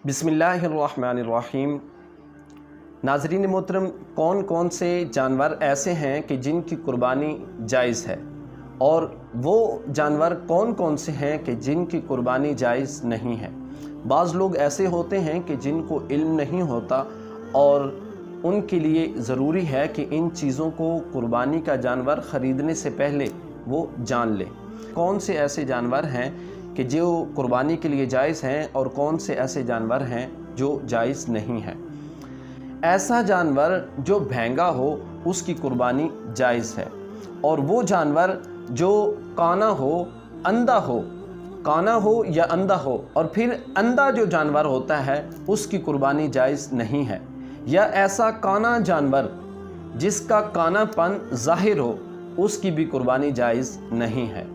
बिस्मिल्लाहिर्रहमानिर्रहीम। नाज़रीन मोहतरम, कौन कौन से जानवर ऐसे हैं कि जिनकी कुर्बानी जायज़ है और वो जानवर कौन कौन से हैं कि जिनकी कुर्बानी जायज़ नहीं है। बाज़ लोग ऐसे होते हैं कि जिनको इल्म नहीं होता और उनके लिए ज़रूरी है कि इन चीज़ों को कुर्बानी का जानवर ख़रीदने से पहले वो जान ले। कौन से ऐसे जानवर हैं कि जो कुर्बानी के लिए जायज़ हैं और कौन से ऐसे जानवर हैं जो जायज़ नहीं हैं। ऐसा जानवर जो भैंगा हो उसकी कुर्बानी जायज़ है, और वो जानवर जो काना हो, अंधा हो, काना हो या अंधा हो, और फिर अंधा जो जानवर होता है उसकी कुर्बानी जायज़ नहीं है। या ऐसा काना जानवर जिसका कानापन ज़ाहिर हो उसकी भी कुर्बानी जायज़ नहीं है।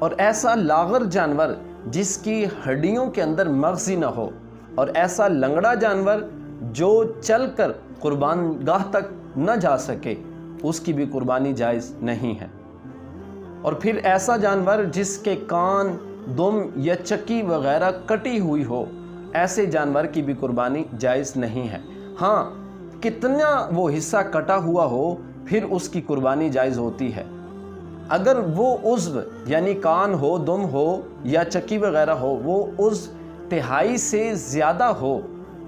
और ऐसा लाग़र जानवर जिसकी हड्डियों के अंदर मग़ज़ न हो, और ऐसा लंगड़ा जानवर जो चलकर कुर्बान गाह तक न जा सके उसकी भी कुर्बानी जायज़ नहीं है। और फिर ऐसा जानवर जिसके कान, दुम या चक्की वग़ैरह कटी हुई हो, ऐसे जानवर की भी कुर्बानी जायज़ नहीं है। हाँ, कितना वो हिस्सा कटा हुआ हो फिर उसकी कुर्बानी जायज़ होती है। अगर वो उज़्व यानी कान हो, दुम हो या चक्की वग़ैरह हो, वो उस तिहाई से ज़्यादा हो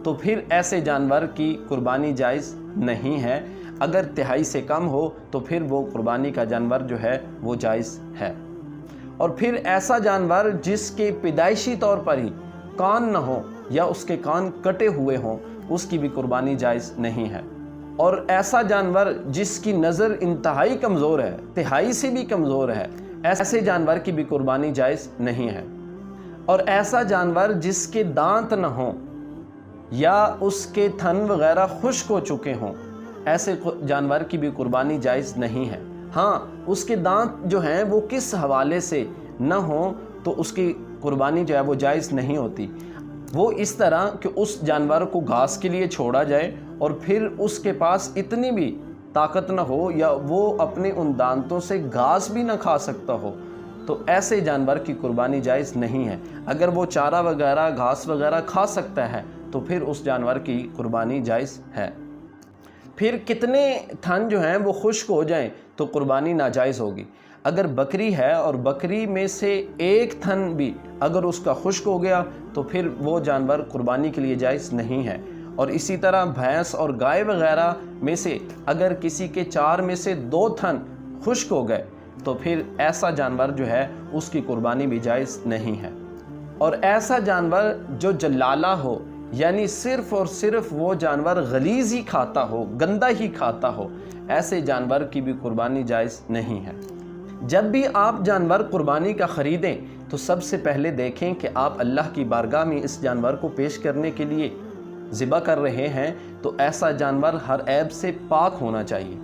तो फिर ऐसे जानवर की कुर्बानी जायज़ नहीं है। अगर तिहाई से कम हो तो फिर वो कुर्बानी का जानवर जो है वो जायज़ है। और फिर ऐसा जानवर जिसके पैदाइशी तौर पर ही कान न हो या उसके कान कटे हुए हों उसकी भी कुर्बानी जायज़ नहीं है। और ऐसा जानवर जिसकी नज़र इंतहाई कमज़ोर है, तिहाई से भी कमज़ोर है, ऐसे जानवर की भी कुर्बानी जायज़ नहीं है। और ऐसा जानवर जिसके दांत न हों या उसके थन वग़ैरह खुश्क हो चुके हों, ऐसे जानवर की भी कुर्बानी जायज़ नहीं है। हाँ, उसके दांत जो हैं वो किस हवाले से न हों तो उसकी कुर्बानी जो है वो जायज़ नहीं होती। वो इस तरह कि उस जानवर को घास के लिए छोड़ा जाए और फिर उसके पास इतनी भी ताकत न हो या वो अपने उन दांतों से घास भी न खा सकता हो, तो ऐसे जानवर की कुर्बानी जायज़ नहीं है। अगर वो चारा वगैरह, घास वगैरह खा सकता है तो फिर उस जानवर की कुर्बानी जायज़ है। फिर कितने थन जो हैं वो खुश्क हो जाएं तो कुर्बानी नाजायज़ होगी। अगर बकरी है और बकरी में से एक थन भी अगर उसका खुश्क हो गया तो फिर वो जानवर कुर्बानी के लिए जायज़ नहीं है। और इसी तरह भैंस और गाय वगैरह में से अगर किसी के 4 में से 2 थन खुश्क हो गए तो फिर ऐसा जानवर जो है उसकी कुर्बानी भी जायज़ नहीं है। और ऐसा जानवर जो जलाला हो, यानी सिर्फ़ और सिर्फ वो जानवर गलीज़ ही खाता हो, गंदा ही खाता हो, ऐसे जानवर की भी कुर्बानी जायज़ नहीं है। जब भी आप जानवर कुर्बानी का ख़रीदें तो सबसे पहले देखें कि आप अल्लाह की बारगाह में इस जानवर को पेश करने के लिए ज़िबा कर रहे हैं तो ऐसा जानवर हर ऐब से पाक होना चाहिए।